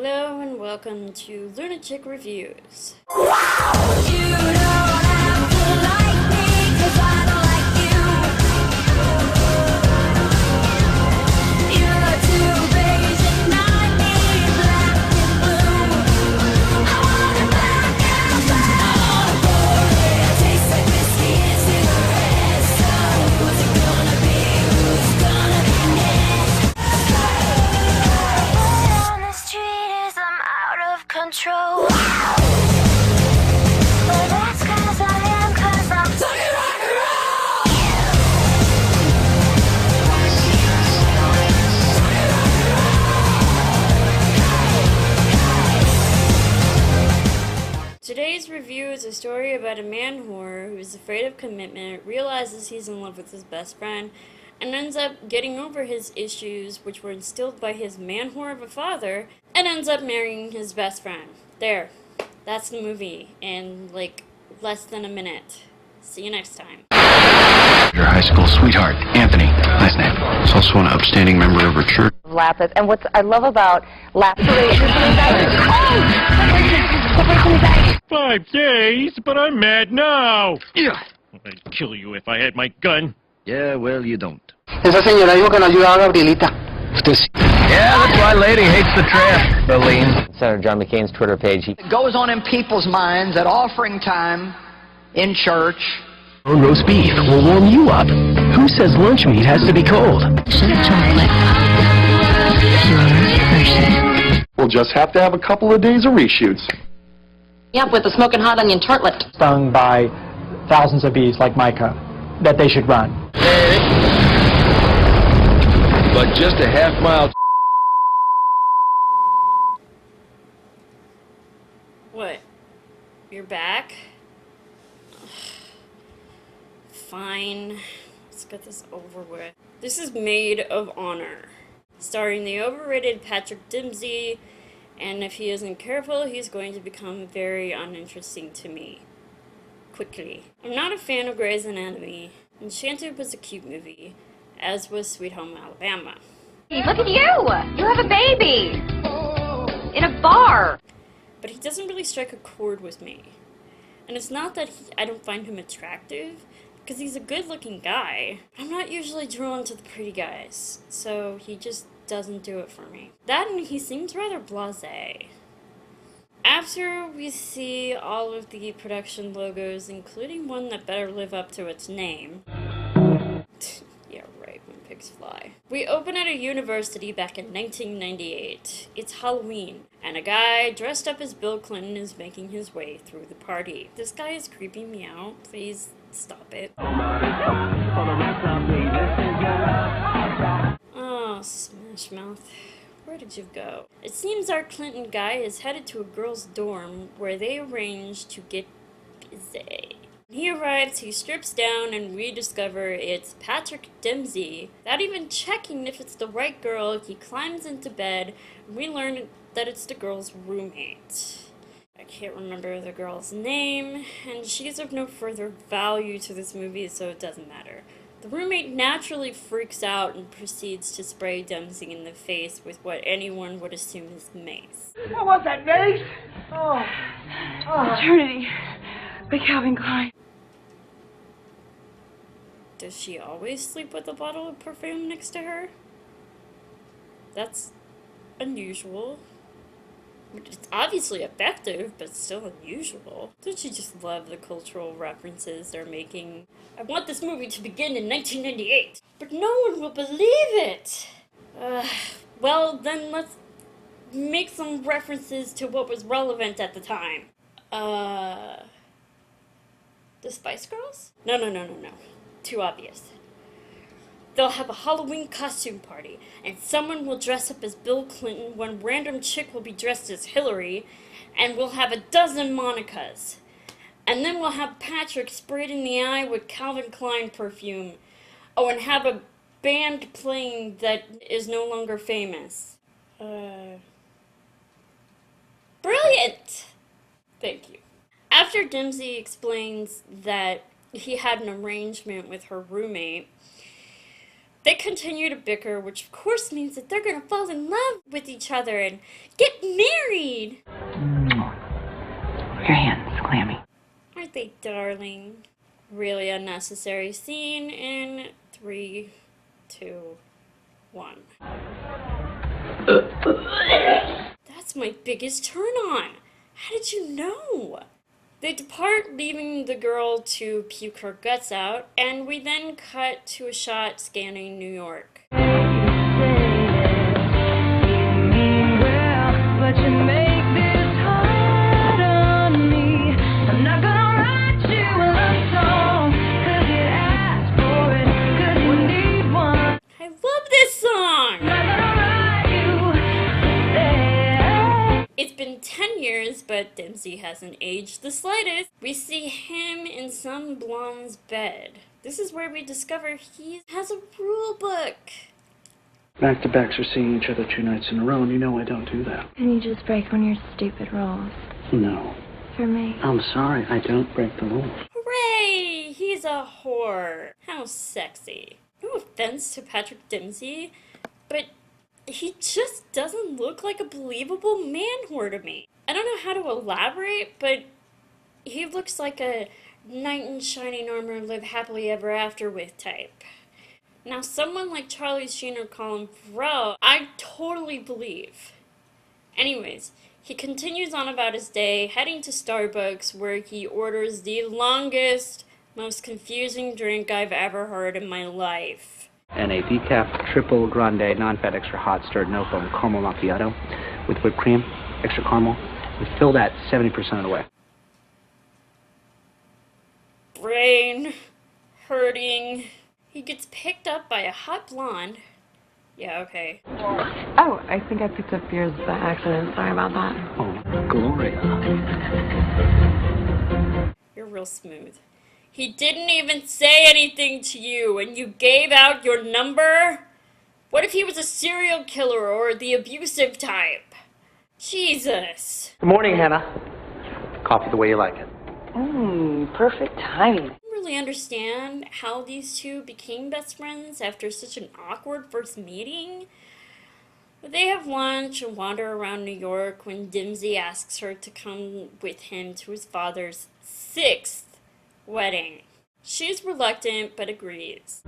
Hello and welcome to Lunatic Reviews. You don't have to like me, 'cause I don't like you. You're too beige and I need black and blue. I want it black and blue. It tastes like whiskey and cigarettes. So who's it gonna be? Who's gonna be next? On the street is I'm out of control. But that's 'cause I am, 'cause I'm fucking rock and roll. Today's review is a story about a man whore who is afraid of commitment, realizes he's in love with his best friend, and ends up getting over his issues, which were instilled by his man whore of a father, and ends up marrying his best friend. There. That's the movie in, like, less than a minute. See you next time. Your high school sweetheart, Anthony. Nice name. He's also an upstanding member of her church. Lapis, and what I love about Lapis. 5 days, but I'm mad now. Yeah. I'd kill you if I had my gun. Yeah, well, you don't. Esa señora dijo que no ayudaba a Gabrielita. Yeah, that's why lady hates the trap, Aline. Senator John McCain's Twitter page. It goes on in people's minds at offering time in church. Roast beef will warm you up. Who says lunch meat has to be cold? We'll just have to have a couple of days of reshoots. Yep, with the smoking hot onion tartlet. Stung by thousands of bees like Micah, that they should run. But just a half mile. What? You're back? Ugh. Fine. Let's get this over with. This is Maid of Honor, starring the overrated Patrick Dempsey, and if he isn't careful, he's going to become very uninteresting to me. Quickly. I'm not a fan of Grey's Anatomy. Enchanted was a cute movie, as was Sweet Home Alabama. Look at you! You have a baby! In a bar! But he doesn't really strike a chord with me. And it's not that I don't find him attractive, because he's a good-looking guy. I'm not usually drawn to the pretty guys, so he just doesn't do it for me. That and he seems rather blasé. After we see all of the production logos, including one that better live up to its name. Yeah, right, when pigs fly. We open at a university back in 1998. It's Halloween, and a guy dressed up as Bill Clinton is making his way through the party. This guy is creeping me out. Please stop it. Oh, Smash Mouth. Where did you go? It seems our Clinton guy is headed to a girl's dorm where they arrange to get busy. When he arrives, he strips down and we discover it's Patrick Dempsey. Without even checking if it's the right girl, he climbs into bed and we learn that it's the girl's roommate. I can't remember the girl's name, and she's of no further value to this movie, so it doesn't matter. The roommate naturally freaks out and proceeds to spray Dempsey in the face with what anyone would assume is mace. What was that, Mace? Eternity by Calvin Klein. Does she always sleep with a bottle of perfume next to her? That's unusual. It's obviously effective, but still unusual. Don't you just love the cultural references they're making? I want this movie to begin in 1998, but no one will believe it! Well, then let's make some references to what was relevant at the time. The Spice Girls? No. Too obvious. They'll have a Halloween costume party, and someone will dress up as Bill Clinton, one random chick will be dressed as Hillary, and we'll have a dozen Monicas. And then we'll have Patrick sprayed in the eye with Calvin Klein perfume. Oh, and have a band playing that is no longer famous. Brilliant! Thank you. After Dempsey explains that he had an arrangement with her roommate, They continue to bicker, which of course means that they're gonna fall in love with each other and get married. Your hands, clammy. Aren't they darling? Really unnecessary scene in 3, 2, 1. That's my biggest turn on. How did you know? They depart, leaving the girl to puke her guts out, and we then cut to a shot scanning New York. I love this song! It's been 10 years, but Dempsey hasn't aged the slightest. We see him in some blonde's bed. This is where we discover he has a rule book. Back-to-backs are seeing each other 2 nights in a row, and you know I don't do that. And you just break one of your stupid rules. No. For me. I'm sorry, I don't break the rules. Hooray! He's a whore. How sexy. No offense to Patrick Dempsey, but he just doesn't look like a believable man whore to me. I don't know how to elaborate, but he looks like a knight in shining armor, live happily ever after with type. Now, someone like Charlie Sheen or Colin Farrell, I totally believe. Anyways, he continues on about his day, heading to Starbucks, where he orders the longest, most confusing drink I've ever heard in my life. And a decaf triple grande non-fat extra hot stirred no foam caramel macchiato with whipped cream, extra caramel. We fill that 70% of the way. Brain hurting. He gets picked up by a hot blonde. Yeah, okay. Oh, I think I picked up yours by accident. Sorry about that. Oh, Gloria. You're real smooth. He didn't even say anything to you, and you gave out your number? What if he was a serial killer or the abusive type? Jesus. Good morning, Hannah. Coffee the way you like it. Perfect timing. I don't really understand how these two became best friends after such an awkward first meeting. But they have lunch and wander around New York when Dempsey asks her to come with him to his father's 6th wedding. She's reluctant but agrees.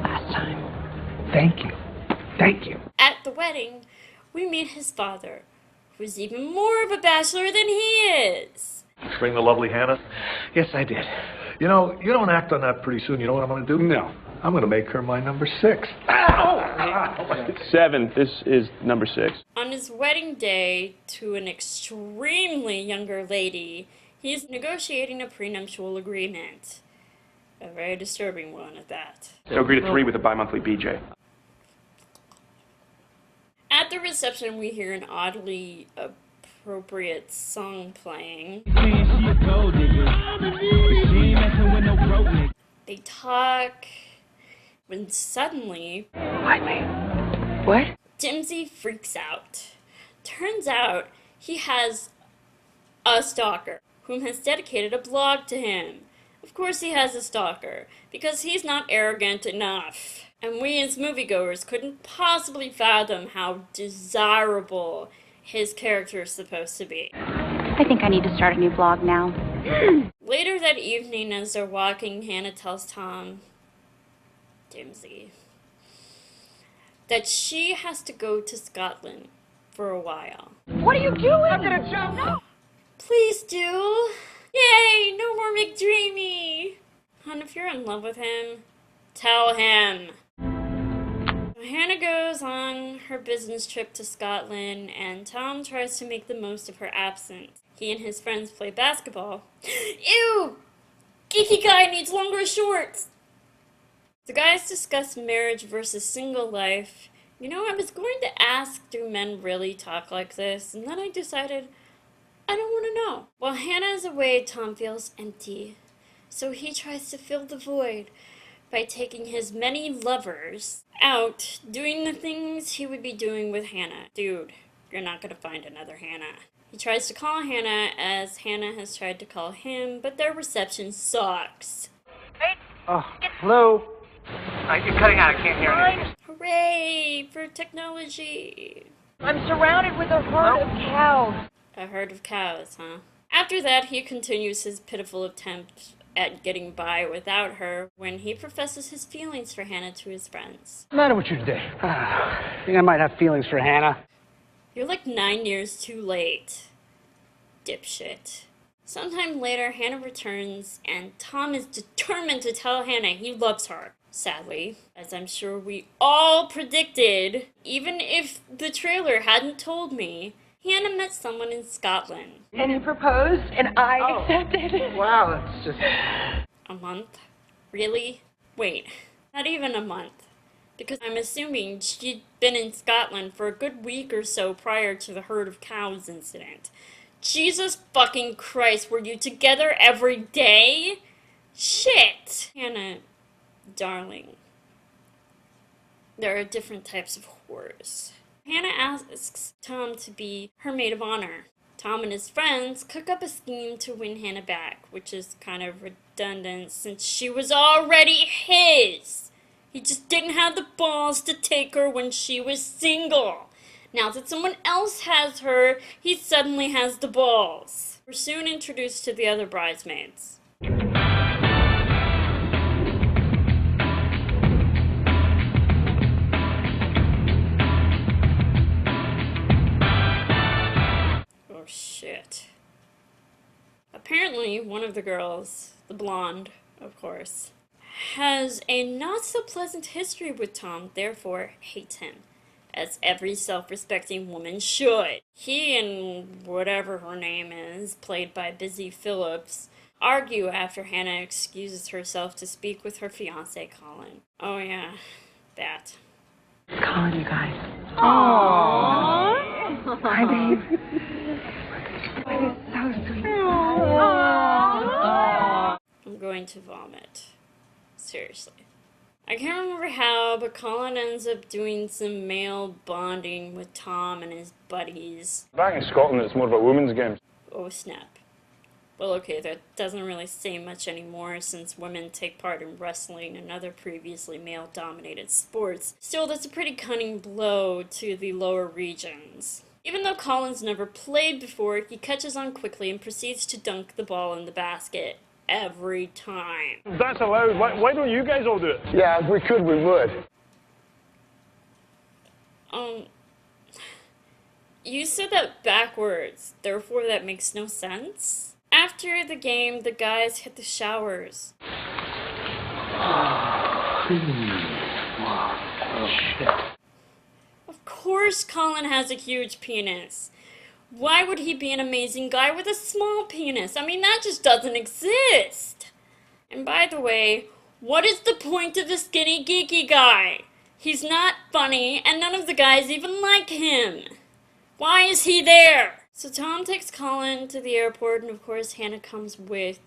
Last time. Thank you. Thank you. At the wedding, we meet his father, who's even more of a bachelor than he is. Bring the lovely Hannah? Yes, I did. You know, you don't act on that pretty soon. You know what I'm going to do? No. I'm going to make her my number 6. 7. This is number 6. On his wedding day to an extremely younger lady, he's negotiating a prenuptial agreement. A very disturbing one at that. So agree to 3 with a bi-monthly BJ. At the reception, we hear an oddly appropriate song playing. They talk, when suddenly... What? Dempsey freaks out. Turns out he has a stalker, whom has dedicated a blog to him. Of course he has a stalker, because he's not arrogant enough. And we as moviegoers couldn't possibly fathom how desirable his character is supposed to be. I think I need to start a new blog now. Later that evening, as they're walking, Hannah tells Tom, Dempsey, that she has to go to Scotland for a while. What are you doing? I'm gonna jump. No. Please do. Yay, no more McDreamy. And if you're in love with him, tell him. Hannah goes on her business trip to Scotland, and Tom tries to make the most of her absence. He and his friends play basketball. Ew! Geeky guy needs longer shorts! The guys discuss marriage versus single life. You know, I was going to ask, do men really talk like this? And then I decided, I don't want to know. While Hannah is away, Tom feels empty. So he tries to fill the void by taking his many lovers out, doing the things he would be doing with Hannah. Dude, you're not going to find another Hannah. He tries to call Hannah as Hannah has tried to call him, but their reception sucks. Oh, hello. You're cutting out. I can't hear anything. Hooray for technology! I'm surrounded with a herd of cows. A herd of cows, huh? After that, he continues his pitiful attempt at getting by without her when he professes his feelings for Hannah to his friends. What's the matter with you today? I think I might have feelings for Hannah. You're like 9 years too late, dipshit. Sometime later, Hannah returns, and Tom is determined to tell Hannah he loves her. Sadly, as I'm sure we all predicted, even if the trailer hadn't told me, Hannah met someone in Scotland. And he proposed, and I accepted. Wow, that's just... A month? Really? Wait, not even a month. Because I'm assuming she'd been in Scotland for a good week or so prior to the herd of cows incident. Jesus fucking Christ, were you together every day? Shit! Hannah, darling. There are different types of whores. Hannah asks Tom to be her maid of honor. Tom and his friends cook up a scheme to win Hannah back, which is kind of redundant since she was already his. He just didn't have the balls to take her when she was single. Now that someone else has her, he suddenly has the balls. We're soon introduced to the other bridesmaids. Oh shit. Apparently, one of the girls, the blonde, of course, has a not so pleasant history with Tom, therefore hates him. As every self-respecting woman should. He and whatever her name is, played by Busy Phillips, argue after Hannah excuses herself to speak with her fiancé, Colin. Oh yeah, that. It's Colin, you guys. Aww. Hi, babe. That is so sweet. I'm going to vomit. Seriously. I can't remember how, but Colin ends up doing some male bonding with Tom and his buddies. Back in Scotland, it's more of a women's game. Oh snap. Well, okay, that doesn't really say much anymore since women take part in wrestling and other previously male-dominated sports. Still, that's a pretty cunning blow to the lower regions. Even though Colin's never played before, he catches on quickly and proceeds to dunk the ball in the basket. Every time. That's allowed. Why don't you guys all do it? Yeah, if we could, we would. You said that backwards, therefore that makes no sense. After the game, the guys hit the showers. Of course Colin has a huge penis. Why would he be an amazing guy with a small penis? I mean, that just doesn't exist. And by the way, what is the point of the skinny geeky guy? He's not funny, and none of the guys even like him. Why is he there? So Tom takes Colin to the airport, and of course Hannah comes with,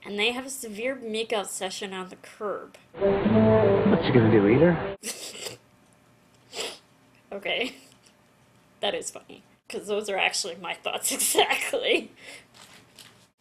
and they have a severe makeout session on the curb. What's she gonna do, eat her? Okay. That is funny. Because those are actually my thoughts exactly.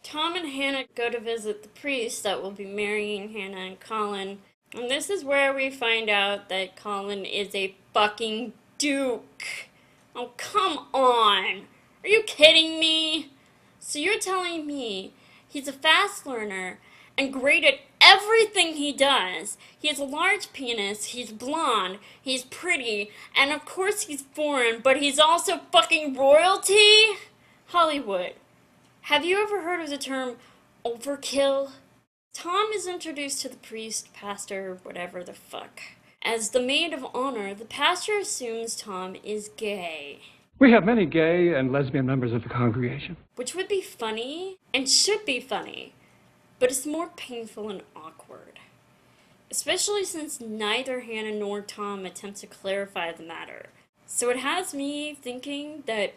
Tom and Hannah go to visit the priest that will be marrying Hannah and Colin. And this is where we find out that Colin is a fucking duke. Oh, come on. Are you kidding me? So you're telling me he's a fast learner and great at everything he does. He has a large penis, he's blonde, he's pretty, and of course he's foreign, but he's also fucking royalty? Hollywood. Have you ever heard of the term overkill? Tom is introduced to the priest, pastor, whatever the fuck. As the maid of honor, the pastor assumes Tom is gay. We have many gay and lesbian members of the congregation. Which would be funny, and should be funny. But it's more painful and awkward. Especially since neither Hannah nor Tom attempt to clarify the matter. So it has me thinking that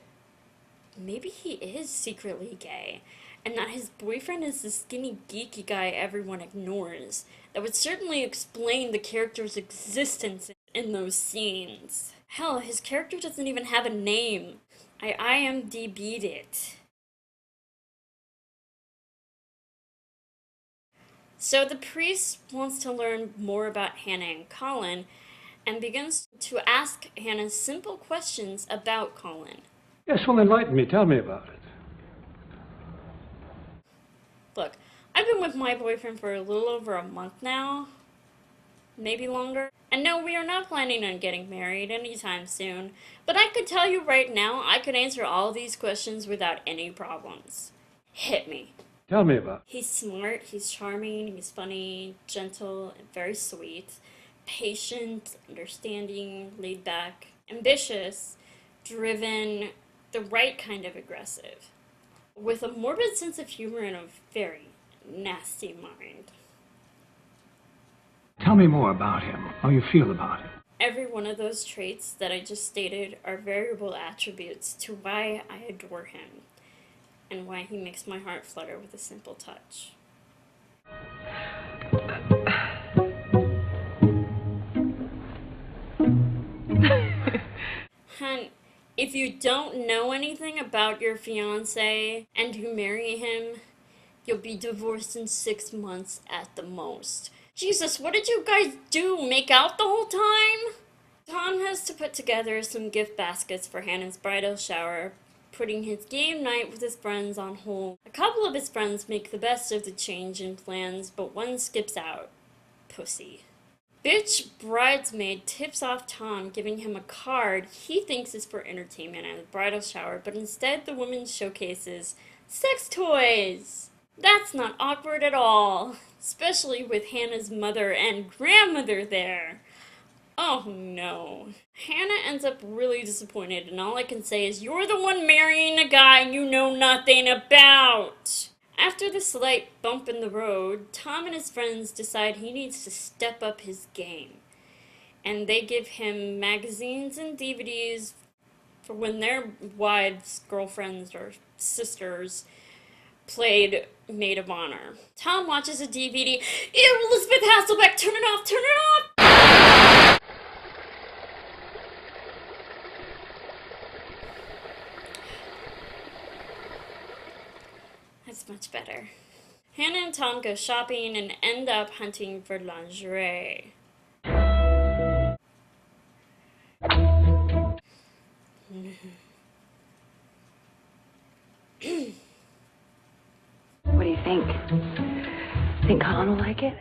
maybe he is secretly gay, and that his boyfriend is the skinny geeky guy everyone ignores. That would certainly explain the character's existence in those scenes. Hell, his character doesn't even have a name. I IMDb'd it. So the priest wants to learn more about Hannah and Colin and begins to ask Hannah simple questions about Colin. Yes, well, enlighten me. Tell me about it. Look, I've been with my boyfriend for a little over a month now, maybe longer. And no, we are not planning on getting married anytime soon, but I could tell you right now, I could answer all these questions without any problems. Hit me. Tell me about it. He's smart, he's charming, he's funny, gentle, and very sweet, patient, understanding, laid back, ambitious, driven, the right kind of aggressive, with a morbid sense of humor and a very nasty mind. Tell me more about him, how you feel about him. Every one of those traits that I just stated are variable attributes to why I adore him, and why he makes my heart flutter with a simple touch. Hun, if you don't know anything about your fiancé and you marry him, you'll be divorced in 6 months at the most. Jesus, what did you guys do? Make out the whole time? Tom has to put together some gift baskets for Hannah's bridal shower, putting his game night with his friends on hold. A couple of his friends make the best of the change in plans, but one skips out. Pussy. Bitch bridesmaid tips off Tom, giving him a card he thinks is for entertainment at the bridal shower, but instead the woman showcases sex toys. That's not awkward at all, especially with Hannah's mother and grandmother there. Oh no. Hannah ends up really disappointed, and all I can say is, you're the one marrying a guy you know nothing about. After the slight bump in the road, Tom and his friends decide he needs to step up his game. And they give him magazines and DVDs for when their wives, girlfriends, or sisters played Maid of Honor. Tom watches a DVD. Ew, Elizabeth Hasselbeck, turn it off, turn it off! That's much better. Hannah and Tom go shopping and end up hunting for lingerie. What do you think? Think Colin will like it?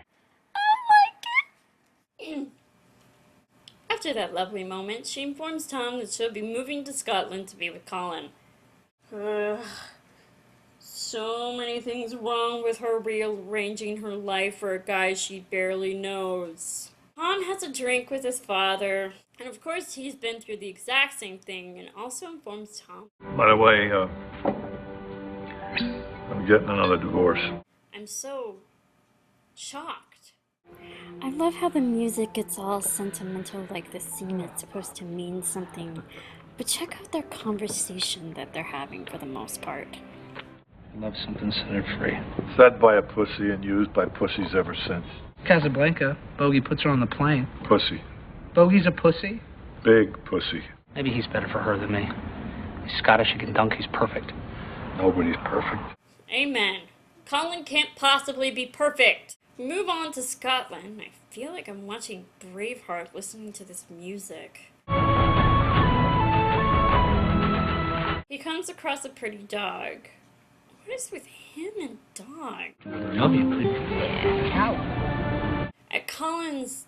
After that lovely moment, she informs Tom that she'll be moving to Scotland to be with Colin. Ugh. So many things wrong with her rearranging her life for a guy she barely knows. Tom has a drink with his father, and of course he's been through the exact same thing, and also informs Tom. By the way, I'm getting another divorce. I'm so shocked. I love how the music gets all sentimental, like the scene is supposed to mean something, but check out their conversation that they're having for the most part. Love something set her free. Said by a pussy and used by pussies ever since. Casablanca. Bogey puts her on the plane. Pussy. Bogey's a pussy? Big pussy. Maybe he's better for her than me. He's Scottish, he can dunk, he's perfect. Nobody's perfect. Amen. Colin can't possibly be perfect. We move on to Scotland. I feel like I'm watching Braveheart listening to this music. He comes across a pretty dog. What is with him and dog? Love you, please. Cow. At Colin's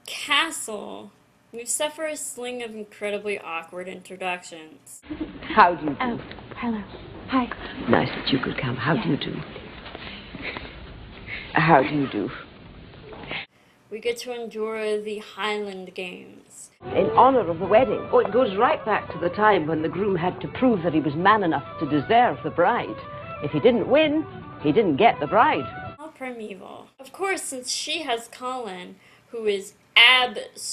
castle, we suffer a sling of incredibly awkward introductions. How do you do? Oh, hello. Hi. Nice that you could come. How do you do? How do you do? We get to endure the Highland Games. In honor of the wedding. Oh, it goes right back to the time when the groom had to prove that he was man enough to deserve the bride. If he didn't win, he didn't get the bride. How primeval. Of course, since she has Colin, who is absolutely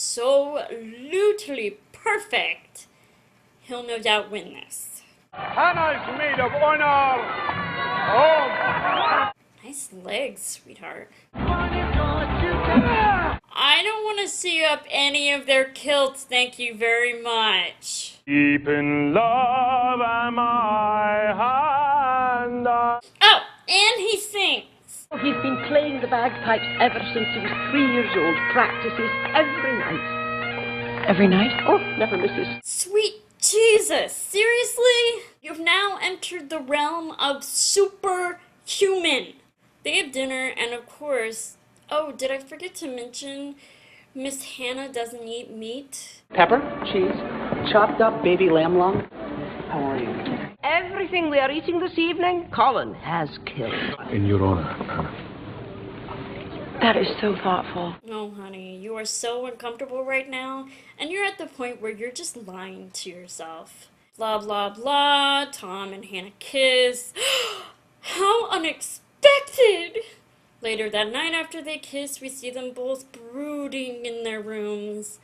perfect, he'll no doubt win this. Hannah's maid of honor! Oh! Nice legs, sweetheart. I don't want to see up any of their kilts, thank you very much. Deep in love am I, Hannah. Oh, and he sings. He's been playing the bagpipes ever since he was 3 years old, practices every night. Every night? Oh, never misses. Sweet Jesus, seriously? You've now entered the realm of superhuman. They have dinner, and of course, oh, did I forget to mention Miss Hannah doesn't eat meat? Pepper, cheese, chopped up baby lamb lung. How are you? Everything we are eating this evening, Colin has killed. In your honor. That is so thoughtful. No, honey, you are so uncomfortable right now, and you're at the point where you're just lying to yourself. Blah, blah, blah, Tom and Hannah kiss. How unexpected! Later that night after they kiss, we see them both brooding in their rooms.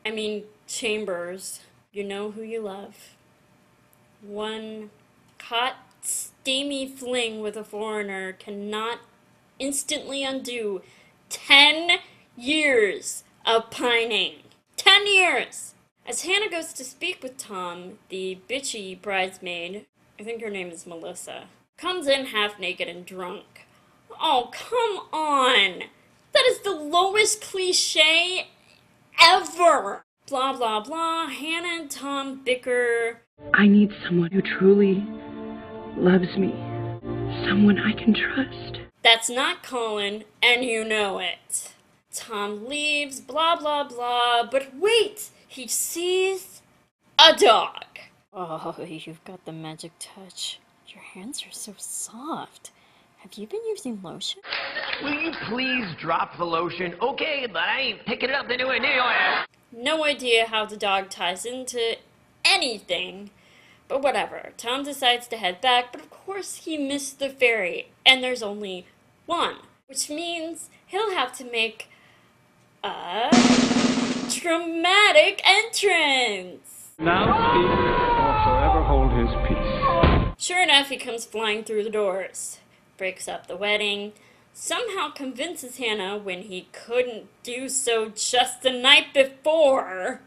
I mean, chambers. You know who you love. One hot, steamy fling with a foreigner cannot instantly undo 10 years of pining. 10 years! As Hannah goes to speak with Tom, the bitchy bridesmaid, I think her name is Melissa, comes in half naked and drunk. Oh, come on! That is the lowest cliche ever! Blah, blah, blah. Hannah and Tom bicker. I need someone who truly loves me. Someone I can trust. That's not Colin, and you know it. Tom leaves, blah, blah, blah, but wait! He sees a dog. Oh, you've got the magic touch. Your hands are so soft. Have you been using lotion? Will you please drop the lotion? Okay, but I ain't picking it up anywhere near your ass. No idea how the dog ties into anything, but whatever. Tom decides to head back, but of course he missed the ferry, and there's only one, which means he'll have to make a dramatic entrance. Now speak or forever hold his peace. Sure enough, he comes flying through the doors, breaks up the wedding, somehow convinces Hannah when he couldn't do so just the night before.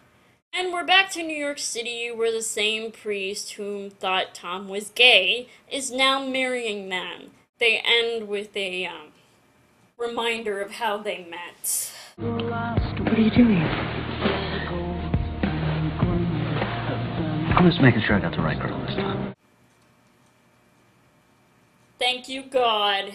And we're back to New York City, where the same priest whom thought Tom was gay is now marrying them. They end with a reminder of how they met. What are you doing? I'm just making sure I got the right girl this time. Thank you, God.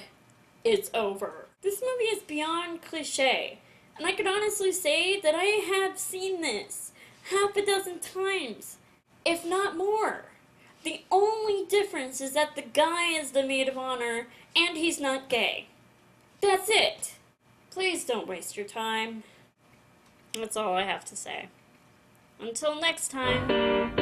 It's over. This movie is beyond cliche, and I can honestly say that I have seen this half a dozen times, if not more. The only difference is that the guy is the maid of honor, and he's not gay. That's it. Please don't waste your time. That's all I have to say. Until next time.